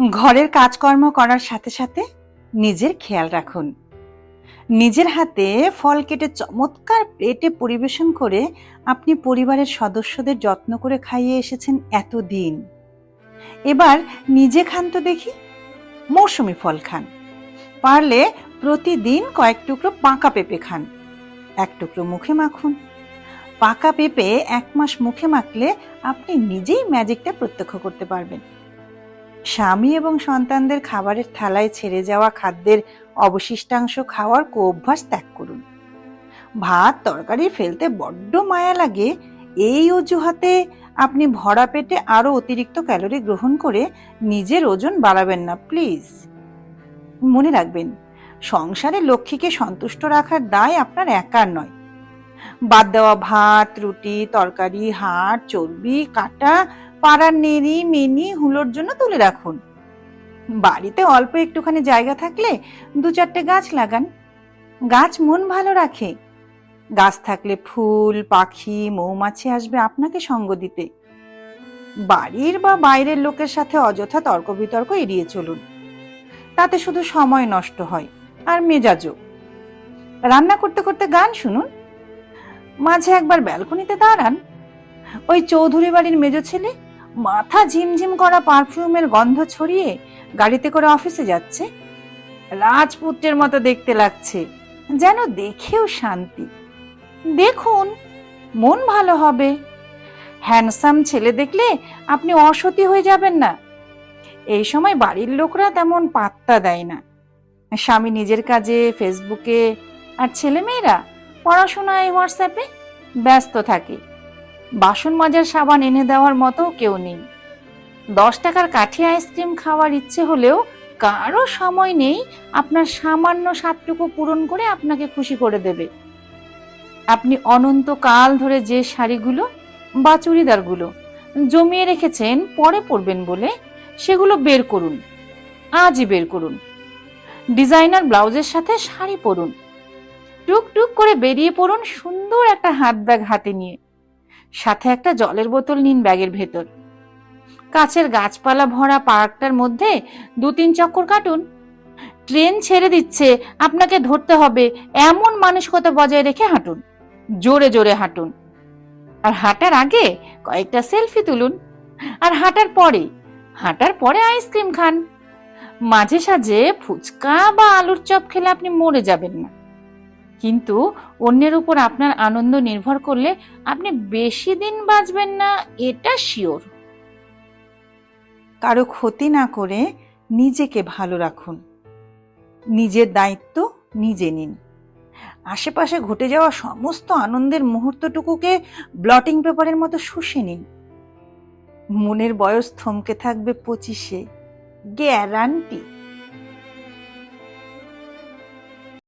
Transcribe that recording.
ঘরের কাজকর্ম করার সাথে সাথে নিজের খেয়াল রাখুন। নিজের হাতে ফল কেটে চমৎকার প্লেটে পরিবেশন করে আপনি পরিবারের সদস্যদের যত্ন করে খাইয়ে এসেছেন এতদিন। এবার নিজে খান তো দেখি। মৌসুমী ফল খান। পারলে প্রতিদিন কয়েক টুকরো পাকা পেঁপে খান। এক টুকরো মুখে মাখুন। পাকা পেঁপে 1 মাস মুখে মাখলে আপনি নিজেই ম্যাজিকটা প্রত্যক্ষ করতে পারবেন। স্বামী এবং সন্তানদের খাবারের থালায় ছেড়ে যাওয়া খাদ্যের অবশিষ্টাংশ খাওয়ার কুঅভ্যাস ত্যাগ করুন। ভাত তরকারি ফেলতে বড্ড মায়া লাগে, এই অজুহাতে আপনি ভরা পেটে আরো অতিরিক্ত ক্যালোরি গ্রহণ করে নিজের ওজন বাড়াবেন না প্লিজ। মনে রাখবেন, সংসারে লক্ষ্মীকে সন্তুষ্ট রাখার দায় আপনার একার নয়। বাদ দেওয়া ভাত, রুটি, তরকারি, হাড়, চর্বি, কাটা, পাড়ার নেড়ি মেনি হুলোর জন্য তুলে রাখুন। বাড়িতে অল্প একটুখানি জায়গা থাকলে 2-4টে গাছ লাগান। গাছ মন ভালো রাখে। গাছ থাকলে ফুল, পাখি, মৌমাছি আসবে আপনাকে সঙ্গ দিতে। বাড়ির বা বাইরের লোকের সাথে অযথা তর্ক বিতর্ক এড়িয়ে চলুন। তাতে শুধু সময় নষ্ট হয় আর মেজাজও। রান্না করতে করতে গান শুনুন। মাঝে একবার ব্যালকনিতে দাঁড়ান। ওই চৌধুরী বাড়ির মেজো ছেলে মাথা ঝিমঝিম করা পারফিউমের গন্ধ ছড়িয়ে গাড়িতে করে অফিসে যাচ্ছে। রাজপুত্রের মতো দেখতে লাগছে, যেন দেখেও শান্তি। দেখুন, মন ভালো হবে। হ্যান্ডসাম ছেলে দেখলে আপনি অসতী হয়ে যাবেন না। এই সময় বাড়ির লোকরা তেমন পাত্তা দেয় না। স্বামী নিজের কাজে ফেসবুকে, আর ছেলেমেয়েরা পড়াশোনায় হোয়াটসঅ্যাপে ব্যস্ত থাকে। বাসন মাজার সাবান এনে দেওয়ার মতো কেউ নেই। 10 টাকার কাঠি আইসক্রিম খাওয়ার ইচ্ছে হলেও কারো সময় নেই আপনার সামান্য স্বাদটুকু পূরণ করে আপনাকে খুশি করে দেবে। আপনি অনন্তকাল ধরে যে শাড়িগুলো বা চুড়িদারগুলো জমিয়ে রেখেছেন পরে পরবেন বলে, সেগুলো বের করুন। আজই বের করুন। ডিজাইনার ব্লাউজের সাথে শাড়ি পরুন। টুকটুক করে বেরিয়ে পড়ুন সুন্দর একটা হাত ব্যাগ হাতে নিয়ে। সাথে একটা জলের বোতল নিন ব্যাগের ভেতর। কাছের গাছপালা ভরা পার্কটার মধ্যে 2-3 চক্কর কাটুন। ট্রেন ছেড়ে দিচ্ছে, আপনাকে ধরতে হবে এমন মানসিকতা বজায় রেখে হাঁটুন। জোরে জোরে হাঁটুন। আর হাঁটার আগে কয়েকটা সেলফি তুলুন। আর হাঁটার পরে আইসক্রিম খান। মাঝে সাঝে ফুচকা বা আলুর চপ খেলে আপনি মরে যাবেন না, কিন্তু অন্যের উপর আপনার আনন্দ নির্ভর করলে আপনি বেশি দিন বাঁচবেন না, এটা শিওর। কারো ক্ষতি না করে নিজেকে ভালো রাখুন। নিজের দায়িত্ব নিজে নিন। আশেপাশে ঘটে যাওয়া সমস্ত আনন্দের মুহূর্তটুকুকে ব্লটিং পেপারের মতো শুষে নিন। মনের বয়স থমকে থাকবে 25-এ, গ্যারান্টি।